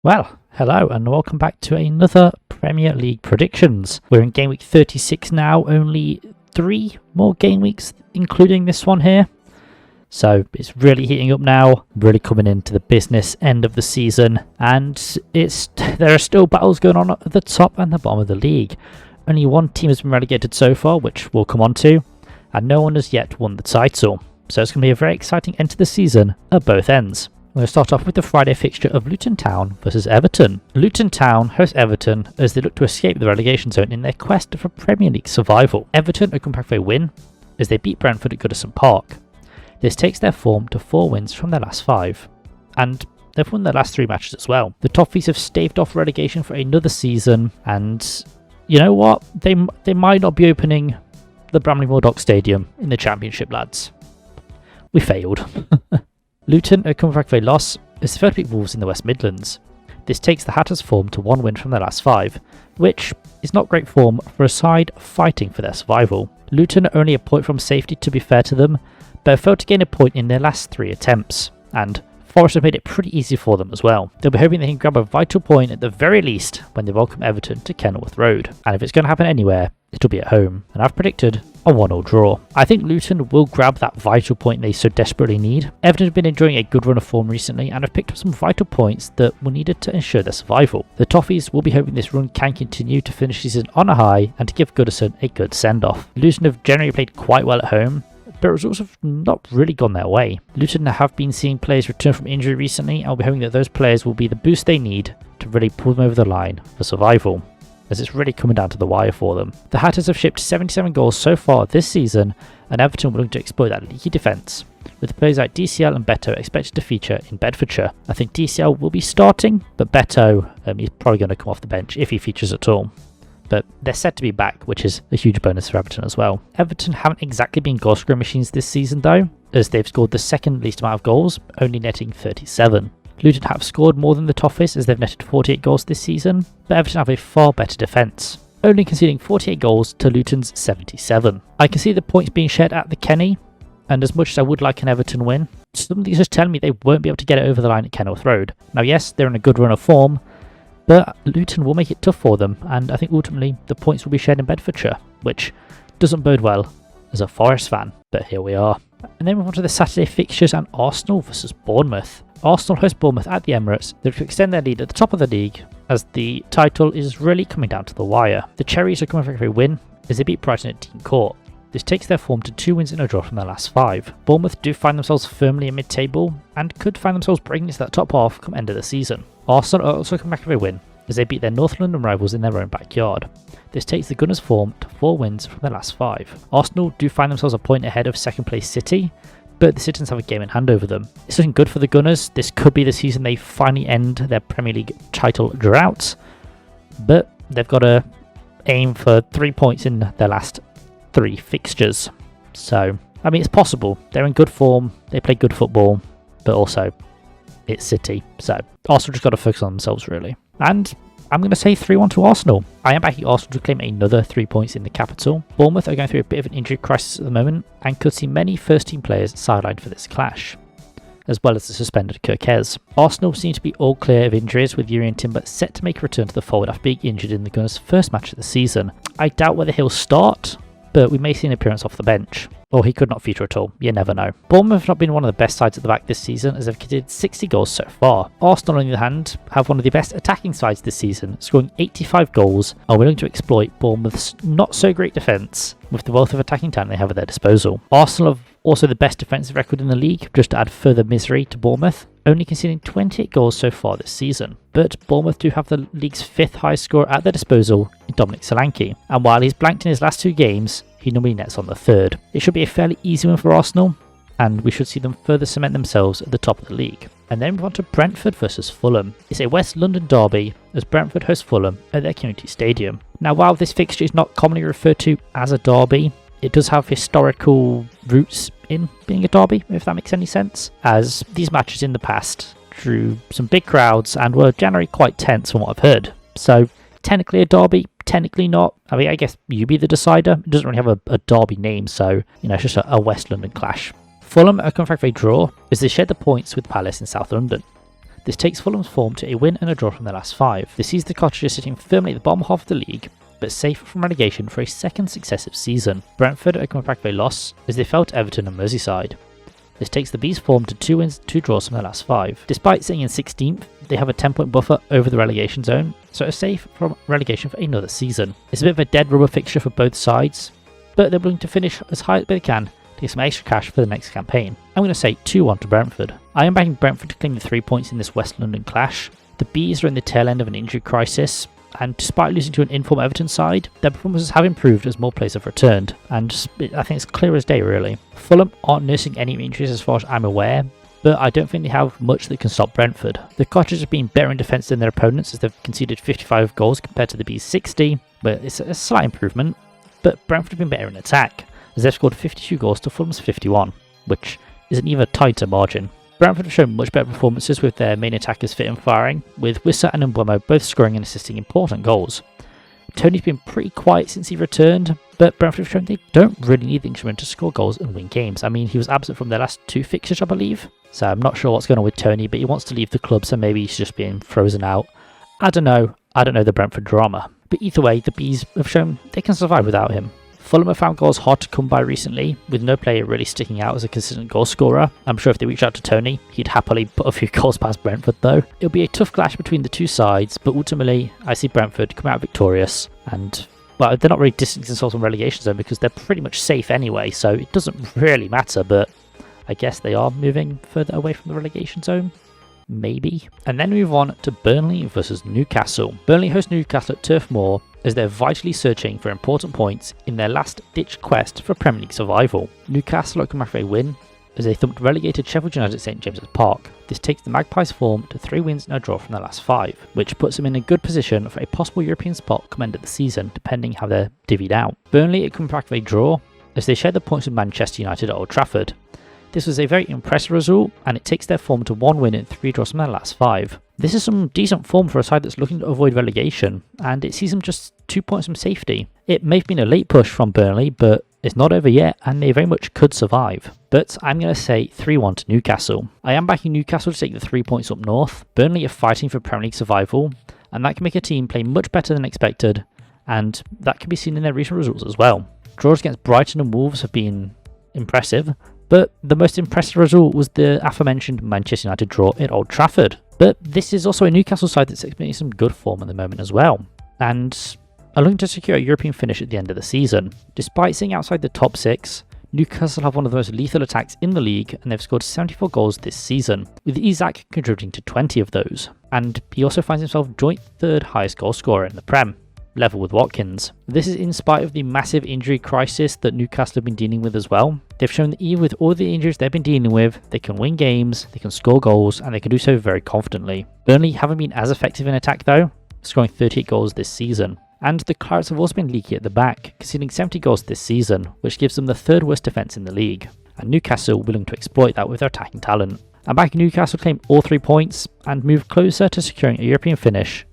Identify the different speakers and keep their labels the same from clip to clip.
Speaker 1: Well, hello and welcome back to another Premier League predictions. We're in game week 36 now, only 3 more game weeks including this one here. So it's really heating up now, really coming into the business end of the season, and there are still battles going on at the top and the bottom of the league. Only one team has been relegated so far, which we'll come on to, and no one has yet won the title. So it's going to be a very exciting end to the season at both ends. We're going to start off with the Friday fixture of Luton Town versus Everton. Luton Town host Everton as they look to escape the relegation zone in their quest for Premier League survival. Everton are coming back for a win as they beat Brentford at Goodison Park. This takes their form to 4 wins from their last 5, and they've won their last 3 matches as well. The Toffees have staved off relegation for another season, and you know what? They might not be opening the Bramley Moore Dock Stadium in the Championship, lads. We failed. Luton are coming back for a loss as they failed to beat Wolves in the West Midlands. This takes the Hatters' form to 1 win from their last 5, which is not great form for a side fighting for their survival. Luton are only a point from safety, to be fair to them, but have failed to gain a point in their last 3 attempts, and Forest have made it pretty easy for them as well. They'll be hoping they can grab a vital point at the very least when they welcome Everton to Kenilworth Road, and if it's going to happen anywhere, it'll be at home, and I've predicted a 1-1 draw. I think Luton will grab that vital point they so desperately need. Everton have been enjoying a good run of form recently and have picked up some vital points that were needed to ensure their survival. The Toffees will be hoping this run can continue to finish the season on a high and to give Goodison a good send-off. Luton have generally played quite well at home, but results have not really gone their way. Luton have been seeing players return from injury recently, and I'll be hoping that those players will be the boost they need to really pull them over the line for survival, as it's really coming down to the wire for them. The Hatters have shipped 77 goals so far this season, and Everton will look to exploit that leaky defence, with players like DCL and Beto expected to feature in Bedfordshire. I think DCL will be starting, but Beto is probably going to come off the bench if he features at all. But they're set to be back, which is a huge bonus for Everton as well. Everton haven't exactly been goal scoring machines this season though, as they've scored the second least amount of goals, only netting 37. Luton have scored more than the Toffees as they've netted 48 goals this season, but Everton have a far better defence, only conceding 48 goals to Luton's 77. I can see the points being shared at the Kenny, and as much as I would like an Everton win, something's just telling me they won't be able to get it over the line at Kenilworth Road. Now yes, they're in a good run of form, but Luton will make it tough for them, and I think ultimately the points will be shared in Bedfordshire, which doesn't bode well as a Forest fan, but here we are. And then we move on to the Saturday fixtures and Arsenal versus Bournemouth. Arsenal host Bournemouth at the Emirates. They look to extend their lead at the top of the league as the title is really coming down to the wire. The Cherries are coming for a win as they beat Brighton at Dean Court. This takes their form to 2 wins and a draw from their last 5. Bournemouth do find themselves firmly in mid-table and could find themselves breaking into that top half come end of the season. Arsenal are also coming back for a win as they beat their North London rivals in their own backyard. This takes the Gunners' form to 4 wins from their last 5. Arsenal do find themselves a point ahead of second place City, but the Citizens have a game in hand over them. It's looking good for the Gunners. This could be the season they finally end their Premier League title drought, but they've got to aim for 3 points in their last 3 fixtures. So, I mean, it's possible. They're in good form, they play good football, but also it's City. So, Arsenal just got to focus on themselves, really. And I'm going to say 3-1 to Arsenal. I am backing Arsenal to claim another 3 points in the capital. Bournemouth are going through a bit of an injury crisis at the moment and could see many first-team players sidelined for this clash, as well as the suspended Kirkez. Arsenal seem to be all clear of injuries, with Urian Timber set to make a return to the fold after being injured in the Gunners' first match of the season. I doubt whether he'll start, but we may see an appearance off the bench. Or he could not feature at all, you never know. Bournemouth have not been one of the best sides at the back this season as they've conceded 60 goals so far. Arsenal, on the other hand, have one of the best attacking sides this season, scoring 85 goals and are willing to exploit Bournemouth's not so great defence with the wealth of attacking talent they have at their disposal. Arsenal have also the best defensive record in the league, just to add further misery to Bournemouth, only conceding 28 goals so far this season. But Bournemouth do have the league's 5th highest scorer at their disposal in Dominic Solanke, and while he's blanked in his last 2 games, he normally nets on the 3rd. It should be a fairly easy win for Arsenal, and we should see them further cement themselves at the top of the league. And then we move on to Brentford versus Fulham. It's a West London derby as Brentford host Fulham at their community stadium. Now, while this fixture is not commonly referred to as a derby, it does have historical roots in being a derby, if that makes any sense, as these matches in the past drew some big crowds and were generally quite tense from what I've heard. So, technically a derby, technically not. I mean, I guess you be the decider. It doesn't really have a derby name, so, you know, it's just a West London clash. Fulham are coming for a draw as they shared the points with Palace in South London. This takes Fulham's form to a win and a draw from their last 5. This sees the Cottagers sitting firmly at the bottom half of the league, but safe from relegation for a second successive season. Brentford are coming back with a loss as they fell to Everton and Merseyside. This takes the Bees' form to 2 wins and 2 draws from their last 5. Despite sitting in 16th, they have a 10-point buffer over the relegation zone, so are safe from relegation for another season. It's a bit of a dead rubber fixture for both sides, but they're willing to finish as high as they can to get some extra cash for the next campaign. I'm going to say 2-1 to Brentford. I am backing Brentford to claim the 3 points in this West London clash. The Bees are in the tail end of an injury crisis, and despite losing to an informed Everton side, their performances have improved as more players have returned, and I think it's clear as day really. Fulham aren't nursing any injuries as far as I'm aware, but I don't think they have much that can stop Brentford. The Cottagers have been better in defence than their opponents as they've conceded 55 goals compared to the Bees' 60, but it's a slight improvement. But Brentford have been better in attack as they've scored 52 goals to Fulham's 51, which is an even tighter margin. Brentford have shown much better performances with their main attackers fit and firing, with Wissa and Mbeumo both scoring and assisting important goals. Tony's been pretty quiet since he returned, but Brentford have shown they don't really need the Englishman to score goals and win games. I mean, he was absent from their last 2 fixtures, I believe, so I'm not sure what's going on with Tony, but he wants to leave the club, so maybe he's just being frozen out. I don't know the Brentford drama, but either way, the Bees have shown they can survive without him. Fulham have found goals hard to come by recently, with no player really sticking out as a consistent goal scorer. I'm sure if they reached out to Tony, he'd happily put a few goals past Brentford though. It'll be a tough clash between the two sides, but ultimately I see Brentford come out victorious, and well, they're not really distancing themselves from relegation zone because they're pretty much safe anyway, so it doesn't really matter, but I guess they are moving further away from the relegation zone. Maybe. And then we move on to Burnley versus Newcastle. Burnley host Newcastle at Turf Moor as they're vitally searching for important points in their last-ditch quest for Premier League survival. Newcastle are coming back for a win as they thumped relegated Sheffield United at St James's Park. This takes the Magpies' form to 3 wins and a draw from their last 5, which puts them in a good position for a possible European spot come end of the season, depending how they're divvied out. Burnley are coming back for a draw as they share the points with Manchester United at Old Trafford. This was a very impressive result, and it takes their form to 1 win and 3 draws from their last 5. This is some decent form for a side that's looking to avoid relegation, and it sees them just 2 points from safety. It may have been a late push from Burnley, but it's not over yet, and they very much could survive. But I'm going to say 3-1 to Newcastle. I am backing Newcastle to take the 3 points up north. Burnley are fighting for Premier League survival, and that can make a team play much better than expected, and that can be seen in their recent results as well. Draws against Brighton and Wolves have been impressive, but the most impressive result was the aforementioned Manchester United draw at Old Trafford. But this is also a Newcastle side that's experiencing some good form at the moment as well, and are looking to secure a European finish at the end of the season. Despite sitting outside the top 6, Newcastle have one of the most lethal attacks in the league, and they've scored 74 goals this season, with Isak contributing to 20 of those. And he also finds himself joint 3rd highest goal scorer in the Prem, level with Watkins. This is in spite of the massive injury crisis that Newcastle have been dealing with as well. They've shown that even with all the injuries they've been dealing with, they can win games, they can score goals, and they can do so very confidently. Burnley haven't been as effective in attack though, scoring 38 goals this season. And the Clarets have also been leaky at the back, conceding 70 goals this season, which gives them the 3rd worst defence in the league. And Newcastle willing to exploit that with their attacking talent. I'm backing Newcastle to claim all 3 points and move closer to securing a European finish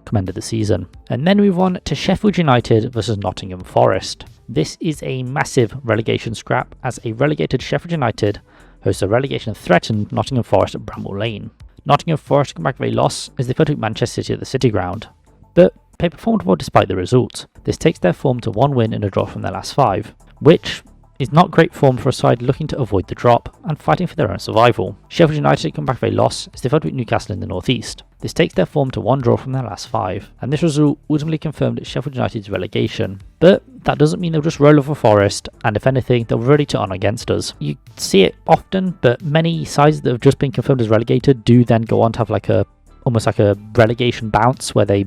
Speaker 1: come end of the season. And then we move on to Sheffield United versus Nottingham Forest. This is a massive relegation scrap as a relegated Sheffield United hosts a relegation threatened Nottingham Forest at Bramall Lane. Nottingham Forest come back with a loss as they fell to Manchester City at the City Ground, but they performed well despite the result. This takes their form to 1 win and a draw from their last 5, which is not great form for a side looking to avoid the drop and fighting for their own survival. Sheffield United come back with a loss as they fell to Newcastle in the northeast. This takes their form to 1 draw from their last 5, and this result ultimately confirmed Sheffield United's relegation. But that doesn't mean they'll just roll over Forest, and if anything, they'll really turn on against us. You see it often, but many sides that have just been confirmed as relegated do then go on to have almost like a relegation bounce where they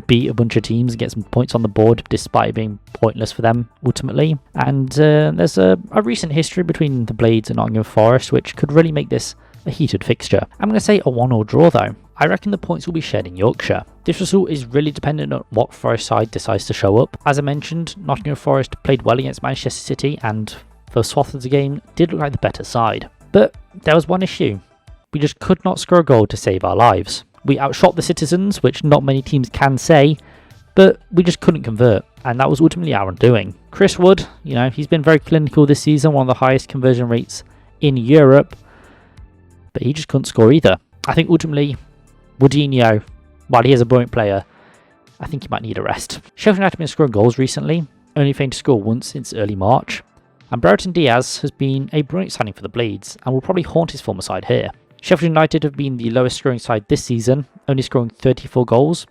Speaker 1: beat a bunch of teams and get some points on the board despite it being pointless for them ultimately. And there's a recent history between the Blades and Nottingham Forest which could really make this a heated fixture. I'm going to say a 1-1 draw though. I reckon the points will be shared in Yorkshire. This result is really dependent on what Forest side decides to show up. As I mentioned, Nottingham Forest played well against Manchester City and for swath of the game did look like the better side. But there was one issue. We just could not score a goal to save our lives. We outshot the Citizens, which not many teams can say, but we just couldn't convert, and that was ultimately our undoing. Chris Wood, he's been very clinical this season, one of the highest conversion rates in Europe, but he just couldn't score either. I think ultimately, Woodinho, while he is a brilliant player, I think he might need a rest. Sheffield United have been scoring goals recently, only failing to score once since early March. And Brereton Diaz has been a brilliant signing for the Blades and will probably haunt his former side here. Sheffield United have been the lowest scoring side this season, only scoring 34 goals.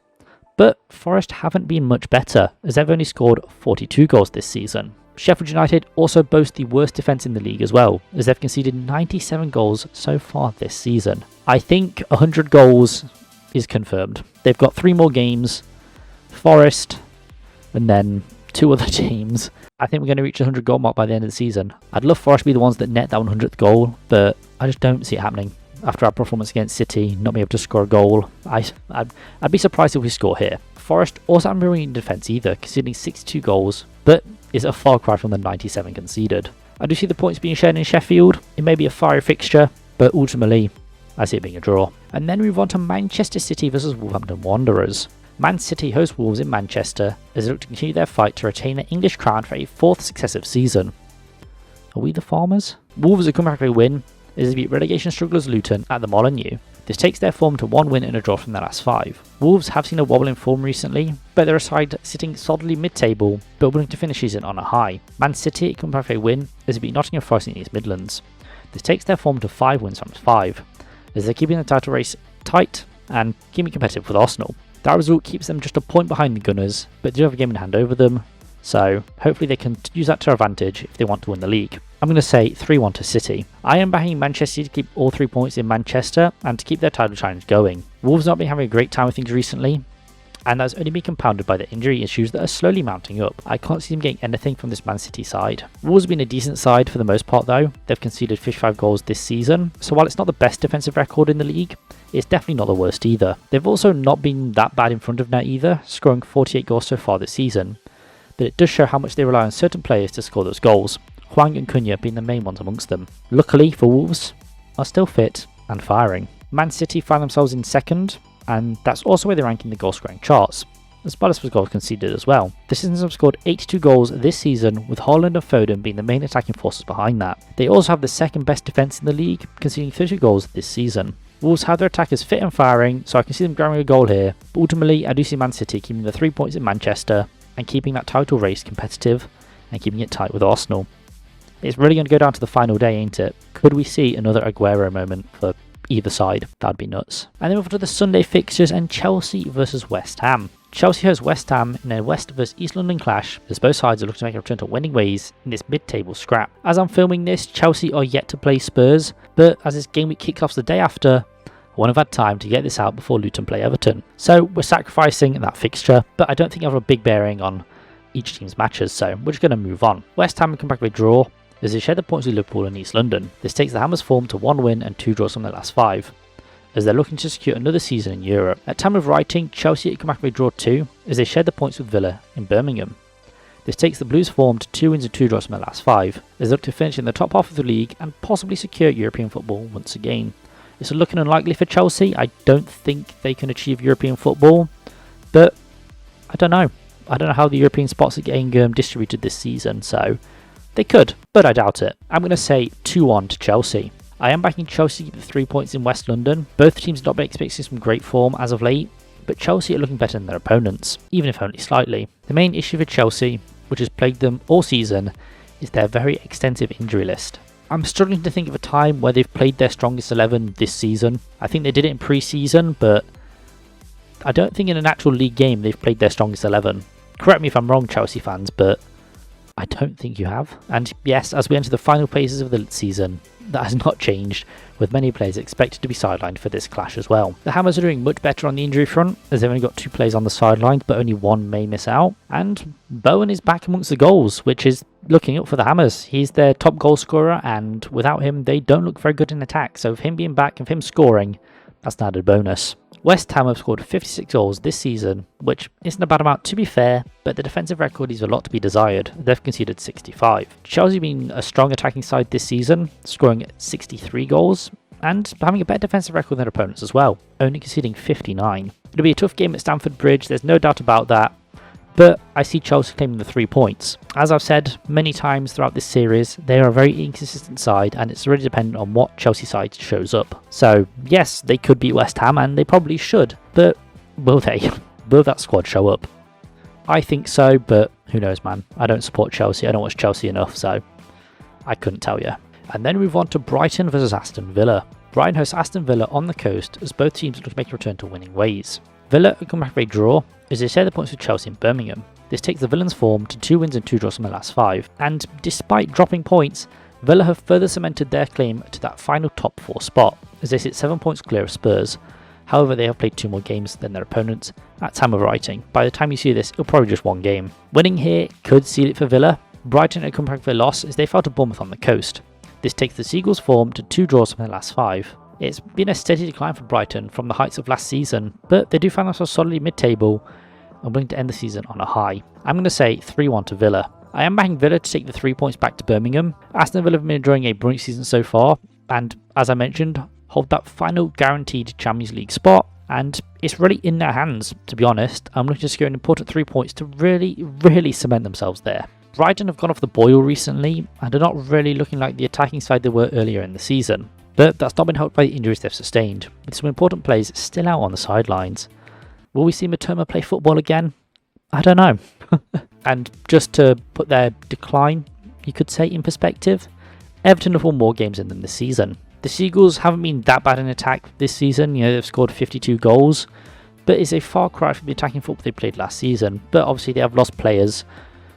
Speaker 1: But Forest haven't been much better, as they've only scored 42 goals this season. Sheffield United also boast the worst defence in the league as well, as they've conceded 97 goals so far this season. I think 100 goals is confirmed. They've got 3 more games, Forest, and then 2 other teams. I think we're going to reach the 100 goal mark by the end of the season. I'd love Forest to be the ones that net that 100th goal, but I just don't see it happening. After our performance against City, not being able to score a goal, I'd be surprised if we score here. Forest also aren't very in defence either, conceding 62 goals, but is a far cry from the 97 conceded. I do see the points being shared in Sheffield. It may be a fiery fixture, but ultimately, I see it being a draw. And then we move on to Manchester City versus Wolverhampton Wanderers. Man City host Wolves in Manchester as they look to continue their fight to retain their English crown for a 4th successive season. Are we the Farmers? Wolves are coming back with a win as they beat relegation strugglers Luton at the Molineux. This takes their form to 1 win and a draw from their last 5. Wolves have seen a wobble in form recently, but they're a side sitting solidly mid-table, but willing to finish season on a high. Man City come back with a win as they beat Nottingham Forest in the East Midlands. This takes their form to 5 wins from 5, as they're keeping the title race tight and keeping competitive with Arsenal. That result keeps them just a point behind the Gunners, but they do have a game in hand over them, so hopefully they can use that to their advantage if they want to win the league. I'm going to say 3-1 to City. I am backing Manchester City to keep all 3 points in Manchester and to keep their title challenge going. Wolves have not been having a great time with things recently, and that's only been compounded by the injury issues that are slowly mounting up. I can't see them getting anything from this Man City side. Wolves have been a decent side for the most part though. They've conceded 55 goals this season, so while it's not the best defensive record in the league, it's definitely not the worst either. They've also not been that bad in front of net either, scoring 48 goals so far this season, but it does show how much they rely on certain players to score those goals, Hwang and Cunha being the main ones amongst them. Luckily for Wolves, are still fit and firing. Man City find themselves in 2nd, and that's also where they're ranking the goal scoring charts, as well as for goals conceded as well. The Citizens have scored 82 goals this season, with Haaland and Foden being the main attacking forces behind that. They also have the 2nd best defence in the league, conceding 32 goals this season. Wolves have their attackers fit and firing, so I can see them grabbing a goal here, but ultimately I do see Man City keeping the 3 points in Manchester and keeping that title race competitive and keeping it tight with Arsenal. It's really going to go down to the final day, ain't it? Could we see another Aguero moment for either side? That'd be nuts. And then move on to the Sunday fixtures and Chelsea versus West Ham. Chelsea hosts West Ham in a West vs East London clash, as both sides are looking to make a return to winning ways in this mid-table scrap. As I'm filming this, Chelsea are yet to play Spurs, but as this game week kicks off the day after, I won't have had time to get this out before Luton play Everton. So we're sacrificing that fixture, but I don't think it'll have a big bearing on each team's matches, so we're just going to move on. West Ham come back with a draw, as they share the points with Liverpool and East London. This takes the Hammers' form to 1 win and 2 draws from their last 5, as they're looking to secure another season in Europe. At time of writing, Chelsea come back with a draw too, as they share the points with Villa in Birmingham. This takes the Blues' form to 2 wins and 2 draws from their last 5, as they look to finish in the top half of the league and possibly secure European football once again. It's looking unlikely for Chelsea. I don't think they can achieve European football, but I don't know. I don't know how the European spots are getting distributed this season, so they could, but I doubt it. I'm going to say 2-1 to Chelsea. I am backing Chelsea to keep the 3 points in West London. Both teams have not been experiencing some great form as of late, but Chelsea are looking better than their opponents, even if only slightly. The main issue for Chelsea, which has plagued them all season, is their very extensive injury list. I'm struggling to think of a time where they've played their strongest 11 this season. I think they did it in pre-season, but I don't think in an actual league game they've played their strongest 11. Correct me if I'm wrong, Chelsea fans, but I don't think you have. And yes, as we enter the final phases of the season, that has not changed, with many players expected to be sidelined for this clash as well. The Hammers are doing much better on the injury front, as they've only got 2 players on the sidelines, but only 1 may miss out. And Bowen is back amongst the goals, which is looking up for the Hammers. He's their top goal scorer, and without him, they don't look very good in attack. So with him being back and him scoring, that's an added bonus. West Ham have scored 56 goals this season, which isn't a bad amount to be fair, but the defensive record leaves a lot to be desired. They've conceded 65. Chelsea being a strong attacking side this season, scoring 63 goals, and having a better defensive record than their opponents as well, only conceding 59. It'll be a tough game at Stamford Bridge, there's no doubt about that, but I see Chelsea claiming the 3 points. As I've said many times throughout this series, they are a very inconsistent side and it's really dependent on what Chelsea side shows up. So yes, they could beat West Ham and they probably should, but will they? Will that squad show up? I think so, but who knows, man. I don't support Chelsea, I don't watch Chelsea enough, so I couldn't tell you. And then we move on to Brighton versus Aston Villa. Brighton hosts Aston Villa on the coast as both teams look to make a return to winning ways. Villa come back with a draw as they share the points with Chelsea and Birmingham. This takes the Villains' form to 2 wins and 2 draws from their last 5, and despite dropping points, Villa have further cemented their claim to that final top 4 spot as they sit 7 points clear of Spurs. However, they have played 2 more games than their opponents at time of writing. By the time you see this, it'll probably just 1 game. Winning here could seal it for Villa. Brighton had come back with a loss as they fell to Bournemouth on the coast. This takes the Seagulls' form to 2 draws from their last 5. It's been a steady decline for Brighton from the heights of last season, but they do find themselves solidly mid-table and willing to end the season on a high. I'm going to say 3-1 to Villa. I am backing Villa to take the 3 points back to Birmingham. Aston Villa have been enjoying a brilliant season so far, and as I mentioned, hold that final guaranteed Champions League spot, and it's really in their hands, to be honest. I'm looking to secure an important 3 points to really cement themselves there. Brighton have gone off the boil recently and are not really looking like the attacking side they were earlier in the season, but that's not been helped by the injuries they've sustained, with some important players still out on the sidelines. Will we see Matoma play football again? I don't know. And just to put their decline, you could say, in perspective, Everton have won more games than them this season. The Seagulls haven't been that bad in attack this season, they've scored 52 goals, but it's a far cry from the attacking football they played last season, but obviously they have lost players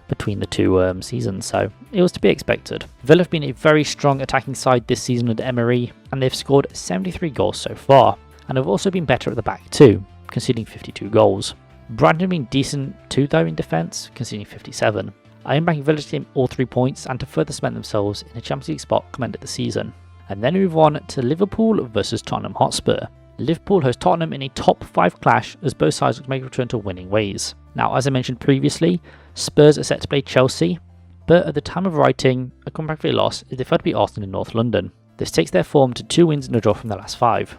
Speaker 1: between the 2 seasons, so it was to be expected. Villa have been a very strong attacking side this season under Emery, and they've scored 73 goals so far, and have also been better at the back too, conceding 52 goals. Brighton have been decent too though in defence, conceding 57. I am backing Villa to claim all 3 points and to further cement themselves in a Champions League spot come end of the season. And then we move on to Liverpool versus Tottenham Hotspur. Liverpool host Tottenham in a top 5 clash as both sides look to make a return to winning ways. Now, as I mentioned previously, Spurs are set to play Chelsea, but at the time of writing, a comeback for a loss is they failed to beat Arsenal in North London. This takes their form to 2 wins and a draw from their last 5,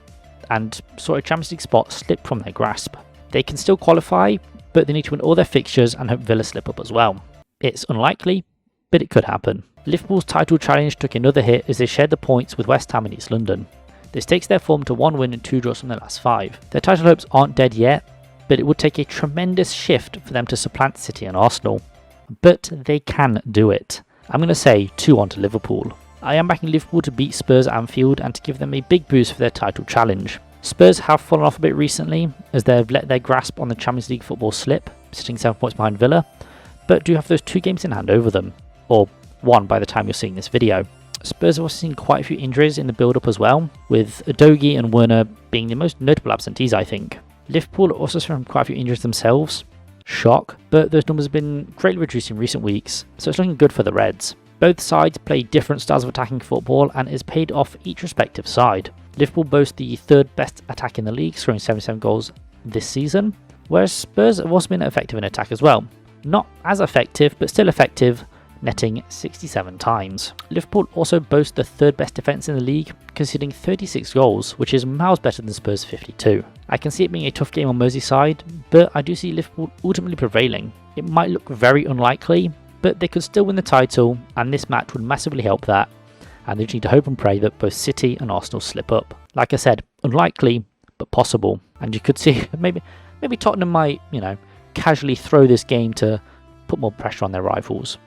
Speaker 1: and saw a Champions League spot slip from their grasp. They can still qualify, but they need to win all their fixtures and hope Villa slip up as well. It's unlikely, but it could happen. Liverpool's title challenge took another hit as they shared the points with West Ham in East London. This takes their form to 1 win and 2 draws from their last 5. Their title hopes aren't dead yet, but it would take a tremendous shift for them to supplant City and Arsenal. But they can do it. I'm going to say 2-1 to Liverpool. I am backing Liverpool to beat Spurs at Anfield and to give them a big boost for their title challenge. Spurs have fallen off a bit recently as they've let their grasp on the Champions League football slip, sitting 7 points behind Villa, but do have those 2 games in hand over them, or 1 by the time you're seeing this video. Spurs have also seen quite a few injuries in the build-up as well, with Udogie and Werner being the most notable absentees, I think. Liverpool also suffered from quite a few injuries themselves. Shock, but those numbers have been greatly reduced in recent weeks, so it's looking good for the Reds. Both sides play different styles of attacking football and is paid off each respective side. Liverpool boast the 3rd best attack in the league, scoring 77 goals this season, whereas Spurs have also been effective in attack as well. Not as effective, but still effective, netting 67 times. Liverpool also boast the 3rd best defence in the league, conceding 36 goals, which is miles better than Spurs' 52. I can see it being a tough game on Merseyside, but I do see Liverpool ultimately prevailing. It might look very unlikely, but they could still win the title, and this match would massively help that, and they just need to hope and pray that both City and Arsenal slip up. Like I said, unlikely, but possible, and you could see maybe Tottenham might, casually throw this game to put more pressure on their rivals.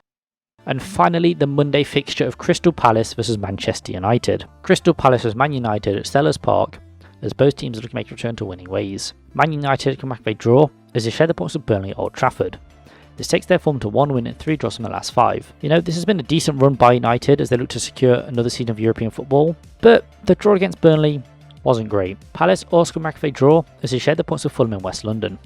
Speaker 1: And finally, the Monday fixture of Crystal Palace versus Manchester United. Crystal Palace versus Man United at Selhurst Park, as both teams are looking to make a return to winning ways. Man United come back with a draw as they share the points with Burnley at Old Trafford. This takes their form to 1 win and 3 draws from the last 5. This has been a decent run by United as they look to secure another season of European football, but the draw against Burnley wasn't great. Palace also come back with a draw as they share the points with Fulham in West London.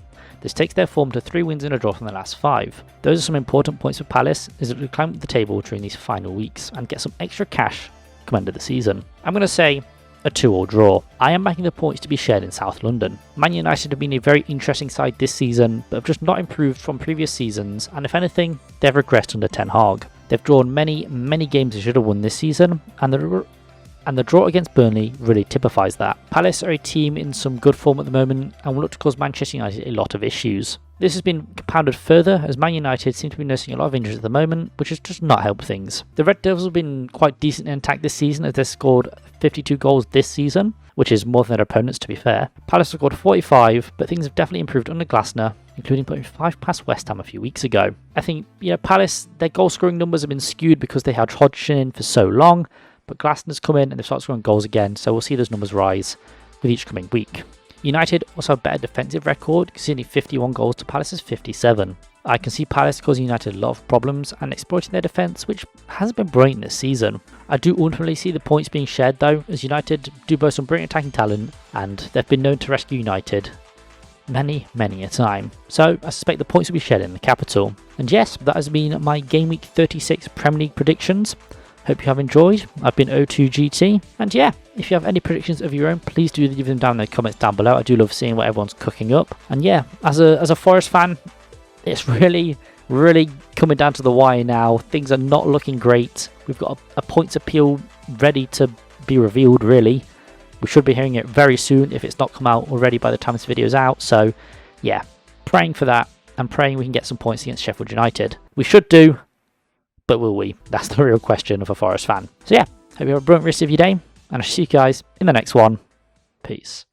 Speaker 1: This takes their form to 3 wins and a draw from the last 5. Those are some important points for Palace as they climb up the table during these final weeks and get some extra cash come end of the season. I'm going to say a 2-2 draw. I am backing the points to be shared in South London. Man United have been a very interesting side this season, but have just not improved from previous seasons, and if anything, they've regressed under Ten Hag. They've drawn many games they should have won this season, and the draw against Burnley really typifies that. Palace are a team in some good form at the moment and will look to cause Manchester United a lot of issues. This has been compounded further as Man United seem to be nursing a lot of injuries at the moment, which has just not helped things. The Red Devils have been quite decent in attack this season as they've scored 52 goals this season, which is more than their opponents to be fair. Palace have scored 45, but things have definitely improved under Glasner, including putting 5 past West Ham a few weeks ago. I think, Palace, their goal scoring numbers have been skewed because they had Hodgson in for so long, but Glasner's come in and they've started scoring goals again, so we'll see those numbers rise with each coming week. United also have a better defensive record, conceding 51 goals to Palace's 57. I can see Palace causing United a lot of problems and exploiting their defence, which hasn't been brilliant this season. I do ultimately see the points being shared though, as United do boast some brilliant attacking talent, and they've been known to rescue United many a time. So I suspect the points will be shared in the capital. And yes, that has been my Game Week 36 Premier League predictions. Hope you have enjoyed. I've been O2GT, and yeah, if you have any predictions of your own, please do leave them down in the comments down below. I do love seeing what everyone's cooking up. And yeah, as a Forest fan, it's really coming down to the wire now. Things are not looking great. We've got a points appeal ready to be revealed, really. We should be hearing it very soon if it's not come out already by the time this video is out. So yeah, praying for that and praying we can get some points against Sheffield United. We should do, but will we? That's the real question of a Forest fan. So yeah, hope you have a brilliant rest of your day, and I'll see you guys in the next one. Peace.